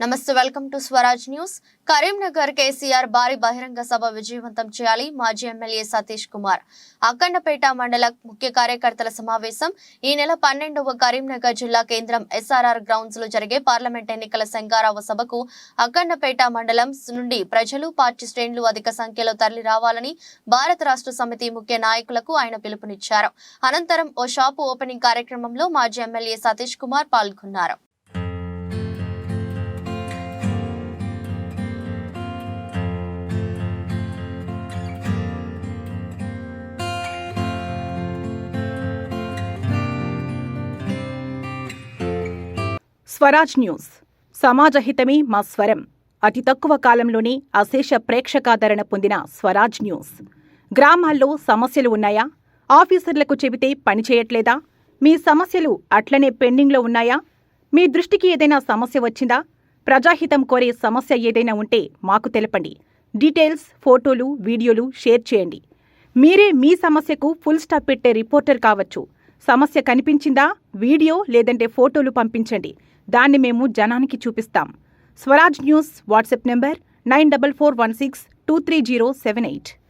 నమస్తే, welcome to Swaraj news. Karimnagar KCR భారీ బహిరంగ సభ విజయవంతం చేయాలి. మాజీ ఎమ్మెల్యే సతీష్ కుమార్. అక్కన్నపేట మండల ముఖ్య కార్యకర్తల సమావేశం ఈ నెల 12వ కరీంనగర్ జిల్లా కేంద్రం SRR గ్రౌండ్స్ లో జరిగే పార్లమెంట్ ఎన్నికల శంగారావ సభకు అక్కన్నపేట మండలం నుండి ప్రజలు, పార్టీ శ్రేణులు అధిక సంఖ్యలో తరలి రావాలని భారత రాష్ట్ర సమితి ముఖ్య నాయకులకు ఆయన పిలుపునిచ్చారు. అనంతరం ఓ షాపు ఓపెనింగ్ కార్యక్రమంలో మాజీ ఎమ్మెల్యే సతీష్ కుమార్ పాల్గొన్నారు. స్వరాజ్ న్యూస్. సమాజహితమే మా స్వరం. అతి తక్కువ కాలంలోనే అశేష ప్రేక్షకాదరణ పొందిన స్వరాజ్ న్యూస్. గ్రామాల్లో సమస్యలు ఉన్నాయా? ఆఫీసర్లకు చెబితే పనిచేయట్లేదా? మీ సమస్యలు అట్లనే పెండింగ్లో ఉన్నాయా? మీ దృష్టికి ఏదైనా సమస్య వచ్చిందా? ప్రజాహితం కోరే సమస్య ఏదైనా ఉంటే మాకు తెలపండి. డీటెయిల్స్, ఫోటోలు, వీడియోలు షేర్ చేయండి. మీరే మీ సమస్యకు ఫుల్ స్టాప్ పెట్టే రిపోర్టర్ కావచ్చు. సమస్య కనిపించిందా? వీడియో లేదంటే ఫోటోలు పంపించండి. దాన్ని మేము జనానికి చూపిస్తాం. Swaraj news WhatsApp number 9441623078.